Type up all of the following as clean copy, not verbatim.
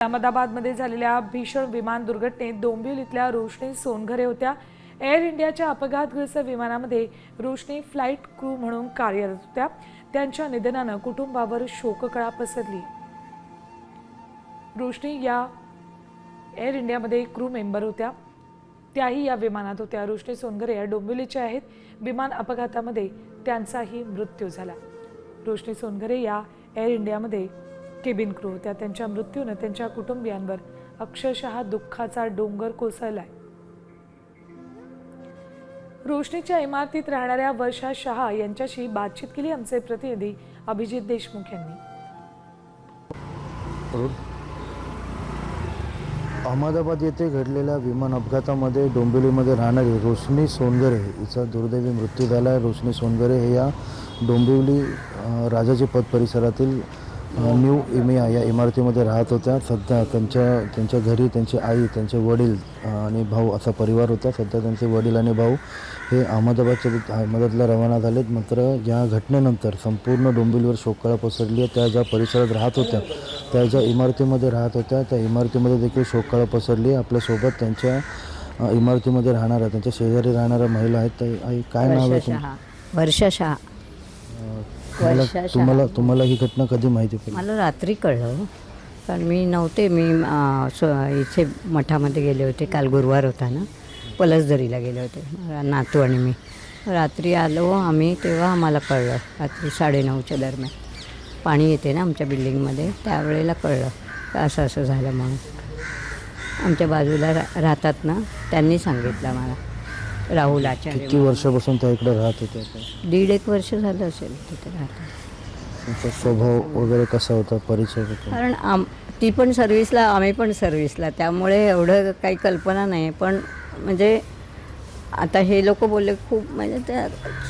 अहमदाबादमध्ये झालेल्या भीषण विमान दुर्घटनेत डोंबिवली इथल्या रोशनी सोनघरे होत्या। एअर इंडियाच्या अपघातग्रस्त विमानामध्ये रोशनी फ्लाइट क्रू म्हणून कार्यरत होत्या। त्यांच्या निधनाने कुटुंबावर शोककळा पसरली। रोशनी या एअर इंडियामध्ये क्रू मेंबर होत्या, त्याही या विमानात होत्या। रोशनी सोनघरे या डोंबिवलीच्या आहेत। विमान अपघातामध्ये त्यांचाही मृत्यू झाला। रोशनी सोनघरे या एअर इंडियामध्ये केबिन क्रू होत्या। त्यांच्या मृत्यूने त्यांच्या कुटुंबियांवर अक्षरशः दुःखाचा डोंगर कोसळलाय। रोशनीच्या इमारतीत राहणाऱ्या वर्षा शहा यांच्याशी बातचीत केली आमचे प्रतिनिधी अभिजित देशमुख यांनी। अहमदाबाद येथे घडलेल्या विमान अपघातामध्ये डोंबिवलीमध्ये राहणारी रोशनी सोनघरे हिचा दुर्दैवी मृत्यू झाला आहे। रोशनी सोनघरे हे या डोंबिवली राजाजी पथ परिसरातील न्यू इमिया या इमारतीमध्ये राहत होत्या। सध्या त्यांच्या घरी त्यांची आई, त्यांचे वडील आणि भाऊ असा परिवार होता। सध्या त्यांचे वडील आणि भाऊ हे अहमदाबादला रवाना झालेत। मात्र या घटनेनंतर संपूर्ण डोंबिवलीवर शोककळा पसरली आहे। त्या ज्या परिसरात राहत होत्या, त्या ज्या इमारतीमध्ये राहत होत्या, त्या इमारतीमध्ये देखील शोककळा पसरली। आपल्यासोबत त्यांच्या इमारतीमध्ये राहणाऱ्या, त्यांच्या शेजारी राहणाऱ्या महिला आहेत। काय नाव आहे वर्षा शहा। तुम्हाला ही घटना कधी माहिती पडली? मला रात्री कळलं, कारण मी नव्हते। मी इथे मठामध्ये गेले होते, काल गुरुवार होता ना, पलसदरीला गेले होते नातू आणि मी। रात्री आलो आम्ही, तेव्हा आम्हाला कळलं रात्री 9:30च्या दरम्यान। पाणी येते ना आमच्या बिल्डिंगमध्ये, त्यावेळेला कळलं की असं झालं म्हणून। आमच्या बाजूला राहतात ना, त्यांनी सांगितलं मला, राहुल आचार्य। किती वर्षापासून त्या इकडे राहत होत्या? 1.5 वर्ष झालं असेल तिथे राहतात। त्यांचा स्वभाव वगैरे कसा होता, परिचय होता? कारण ती पण सर्व्हिसला, आम्ही पण सर्व्हिसला, त्यामुळे एवढं काही कल्पना नाही। पण म्हणजे आता हे लोक बोलले खूप, म्हणजे त्या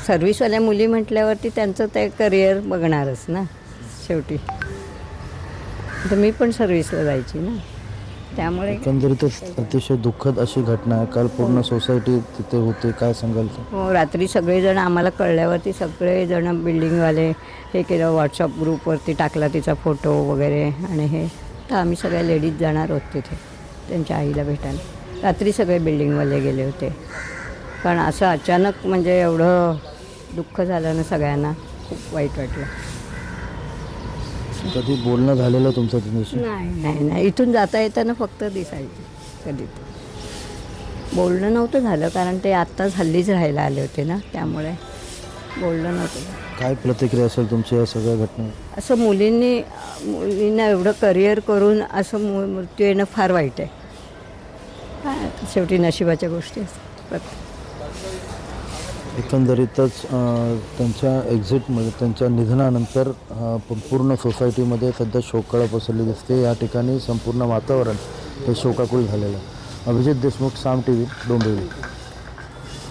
सर्व्हिसवाल्या मुली म्हटल्यावरती त्यांचं ते करिअर बघणारच ना शेवटी। तर मी पण सर्व्हिसला जायची ना, त्यामुळे एकंदरीतच अतिशय दुःखद अशी घटना आहे। काल पूर्ण सोसायटी तिथे होते, काय सांगाल? हो, रात्री सगळेजण आम्हाला कळल्यावरती सगळेजण बिल्डिंगवाले हे केलं, व्हॉट्सअप ग्रुपवरती टाकला तिचा फोटो वगैरे आणि हे। तर आम्ही सगळ्या लेडीज जाणार होते तिथे त्यांच्या आईला भेटायला। रात्री सगळे बिल्डिंगवाले गेले होते, कारण असं अचानक म्हणजे एवढं दुःख झालं ना, सगळ्यांना खूप वाईट वाटलं। कधी बोलणं झालेलं तुमचं त्यांच्याशी? नाही, इथून जाता येताना फक्त दिसायची, कधी बोलणं नव्हतं झालं, कारण ते आत्ताच हल्लीच राहायला आले होते ना, त्यामुळे बोलणं नव्हतं। काय प्रतिक्रिया असेल तुमची या सगळ्या घटनेवर? असं मुलींना एवढं करिअर करून असं मृत्यू येणं फार वाईट आहे। शेवटी नशिबाच्या गोष्टी असतात। एकंदरीतच त्यांच्या एक्झिटमध्ये, त्यांच्या निधनानंतर पूर्ण सोसायटीमध्ये सध्या शोककळा पसरली दिसते। या ठिकाणी संपूर्ण वातावरण हे शोकाकुल झालेलं आहे। अभिजित देशमुख, साम TV, डोंबिवली।